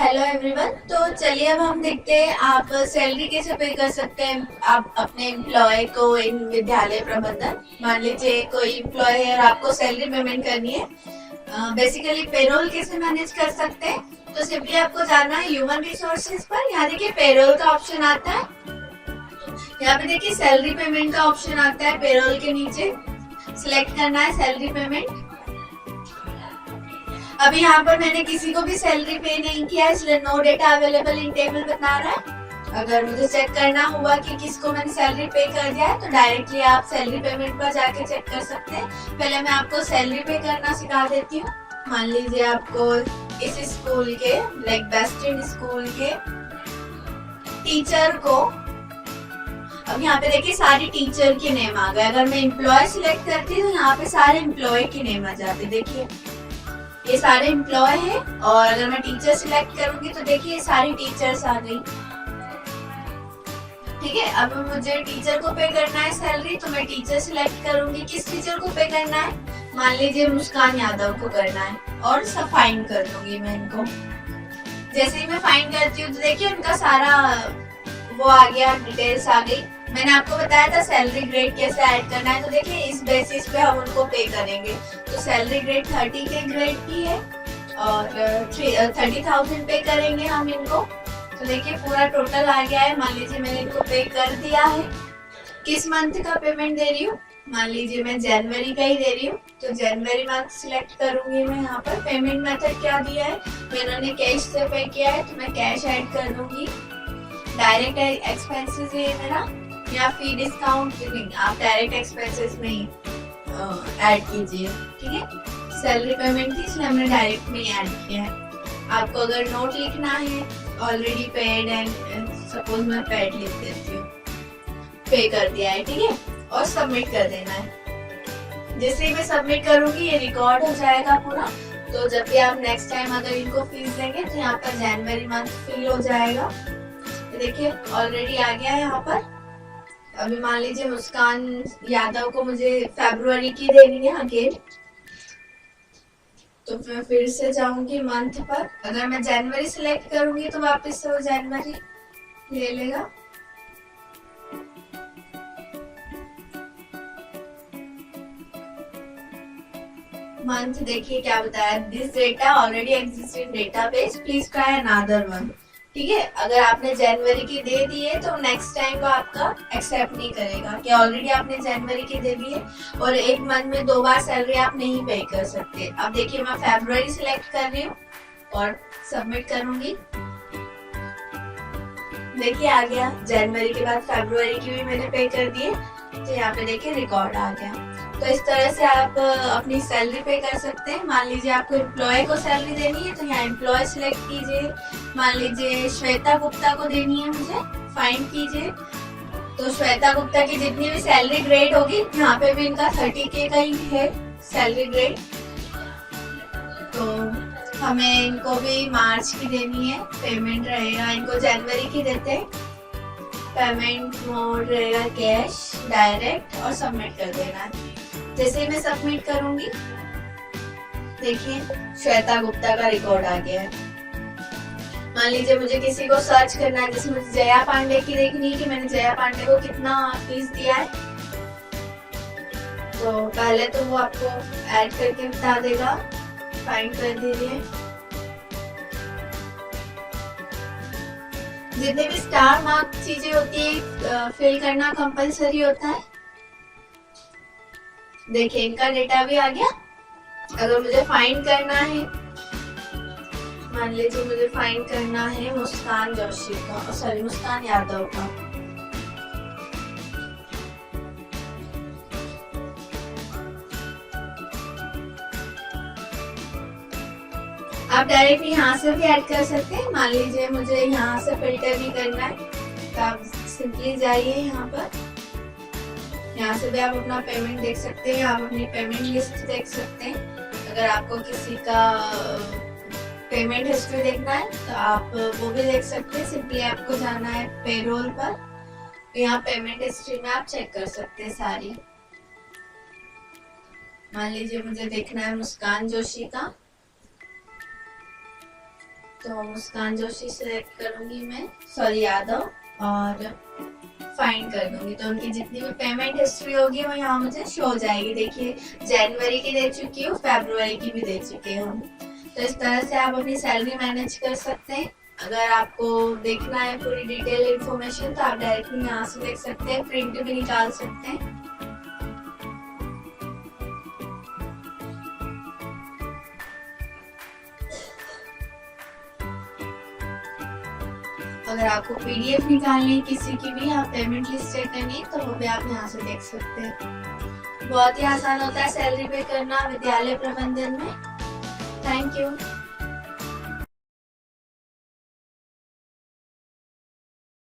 Hello everyone. तो चलिए अब हम देखते हैं आप सैलरी कैसे पे कर सकते हैं आप अपने एम्प्लॉय को इन विद्यालय प्रबंधन। मान लीजिए कोई एम्प्लॉय है और आपको सैलरी पेमेंट करनी है। बेसिकली पेरोल कैसे मैनेज कर सकते हैं, तो सिंपली आपको जाना है ह्यूमन रिसोर्सेज पर। यहाँ देखिए पेरोल का ऑप्शन आता है, यहाँ पे देखिए सैलरी पेमेंट का ऑप्शन आता है। पेरोल के नीचे सिलेक्ट करना है सैलरी पेमेंट। अभी यहाँ पर मैंने किसी को भी सैलरी पे नहीं किया, इसलिए no data available in table बता रहा है। अगर मुझे चेक करना हुआ कि किसको मैंने सैलरी पे कर दिया है, तो डायरेक्टली आप सैलरी पेमेंट पर जाके चेक कर सकते हैं। पहले मैं आपको सैलरी पे करना सिखा देती हूँ। मान लीजिए आपको इस स्कूल के लाइक बेस्ट इन स्कूल के टीचर को, अब यहाँ पे देखिए सारी टीचर के नेम आ गए। अगर मैं एम्प्लॉय सिलेक्ट करती हूँ तो यहाँ पे सारे एम्प्लॉय के नेम आ जाते। देखिए ये सारे एम्प्लॉय हैं। और अगर मैं टीचर सिलेक्ट करूंगी तो देखिए सारी टीचर्स आ गई। ठीक है, अब मुझे टीचर को पे करना है सैलरी, तो मैं टीचर सिलेक्ट करूंगी। किस टीचर को पे करना है, मान लीजिए मुस्कान यादव को करना है, और सब फाइंड कर दूंगी मैं इनको। जैसे ही मैं फाइंड करती हूँ तो देखिए उनका सारा वो आ गया, डिटेल्स आ गई। मैंने आपको बताया था सैलरी ग्रेड कैसे ऐड करना है, तो देखिए इस बेसिस पे हम उनको पे करेंगे। तो सैलरी ग्रेड 30 के ग्रेड की है और 30,000 पे करेंगे हम इनको। तो देखिए पूरा टोटल आ गया है। मान लीजिए मैंने इनको पे कर दिया है। किस मंथ का पेमेंट दे रही हूँ, मान लीजिए मैं जनवरी का ही दे रही हूँ, तो जनवरी मंथ सिलेक्ट करूंगी मैं। यहाँ पर पेमेंट मेथड क्या दिया है, मैंने कैश से पे किया है तो मैं कैश ऐड कर दूंगी। डायरेक्ट एक्सपेंसेस है मेरा, या फी डिस्काउंट नहीं, आप डायरेक्ट एक्सपेंसेस में ही ऐड कीजिए। ठीक है, सैलरी पेमेंट थी इसलिए हमने डायरेक्ट में ऐड किया है। आपको अगर नोट लिखना है ऑलरेडी पेड एंड सपोज मैं पेड लिख देती हूँ, पे कर दिया है। ठीक है, और सबमिट कर देना है। जैसे ही मैं सबमिट करूंगी ये रिकॉर्ड हो जाएगा पूरा। तो जब भी आप नेक्स्ट टाइम अगर इनको फीस देंगे तो यहाँ पर जनवरी मंथ फिल हो जाएगा। तो देखिए ऑलरेडी आ गया है यहाँ पर। अभी मान लीजिए मुस्कान यादव को मुझे फरवरी की देनी है अगेन, तो मैं फिर से जाऊंगी मंथ पर। अगर मैं जनवरी सिलेक्ट करूंगी तो वापस से वो जनवरी ले लेगा। मंथ देखिए क्या बताया, this data already exist in database, please try another one. ठीक है, अगर आपने जनवरी की दे दी है तो नेक्स्ट टाइम वो आपका एक्सेप्ट नहीं करेगा कि ऑलरेडी आपने जनवरी की दे दी है। और एक मंथ में 2 बार सैलरी आप नहीं पे कर सकते। अब देखिए मैं फरवरी सिलेक्ट कर रही हूँ और सबमिट करूंगी। देखिए आ गया, जनवरी के बाद फरवरी की भी मैंने पे कर दी है। तो यहाँ पे देखिए रिकॉर्ड आ गया। तो इस तरह से आप अपनी सैलरी पे कर सकते हैं। मान लीजिए आपको एम्प्लॉय को सैलरी देनी है तो यहाँ एम्प्लॉय सिलेक्ट कीजिए। मान लीजिए श्वेता गुप्ता को देनी है मुझे, फाइंड कीजिए। तो श्वेता गुप्ता की जितनी भी सैलरी ग्रेड होगी, यहाँ पे भी इनका 30K का ही है सैलरी ग्रेड। तो हमें इनको भी मार्च की देनी है, पेमेंट रहेगा इनको जनवरी की देते हैं। पेमेंट मोड रहेगा कैश डायरेक्ट, और सबमिट कर देना है। जैसे ही मैं सबमिट करूंगी देखिए श्वेता गुप्ता का रिकॉर्ड आ गया है। मान लीजिए मुझे किसी को सर्च करना है, जैसे मुझे जया पांडे की देखनी है कि मैंने जया पांडे को कितना फीस दिया है, तो पहले तो वो आपको ऐड करके बता देगा। फाइंड कर दीजिए। जितने भी स्टार मार्क चीजें होती है फिल करना कंपलसरी होता है। देखिए इनका डेटा भी आ गया। अगर मुझे फाइंड करना है, मान लीजिए मुझे फाइंड करना है मुस्कान जोशी का, सॉरी मुस्कान यादव का। आप डायरेक्ट यहाँ से भी ऐड कर सकते हैं। मान लीजिए मुझे यहाँ से फिल्टर भी करना है, तो आप सिंपली जाइए यहाँ पर। यहाँ से भी आप अपना पेमेंट देख सकते हैं, आप अपनी पेमेंट लिस्ट देख सकते हैं। अगर आपको किसी का पेमेंट हिस्ट्री देखना है तो आप वो भी देख सकते हैं। सिंपली आपको जाना है पेरोल पर, यहाँ पेमेंट हिस्ट्री में आप चेक कर सकते हैं सारी। मान लीजिए मुझे देखना है मुस्कान जोशी का, तो मुस्कान जोशी सिलेक्ट करूंगी मैं, सॉरी यादव, और फाइंड कर दूंगी तो उनकी जितनी भी पेमेंट हिस्ट्री होगी वो यहाँ मुझे शो हो जाएगी। देखिए जनवरी की दे चुकी हूँ, फरवरी की भी दे चुके हूँ। तो इस तरह से आप अपनी सैलरी मैनेज कर सकते हैं। अगर आपको देखना है पूरी डिटेल इंफॉर्मेशन तो आप डायरेक्टली यहाँ से देख सकते हैं, प्रिंट भी निकाल सकते हैं। अगर आपको पीडीएफ निकालनी है किसी की भी, आप पेमेंट लिस्ट चेक करनी है तो वो भी आप यहाँ से देख सकते हैं। बहुत ही आसान होता है सैलरी पे करना विद्यालय प्रबंधन में। Thank you.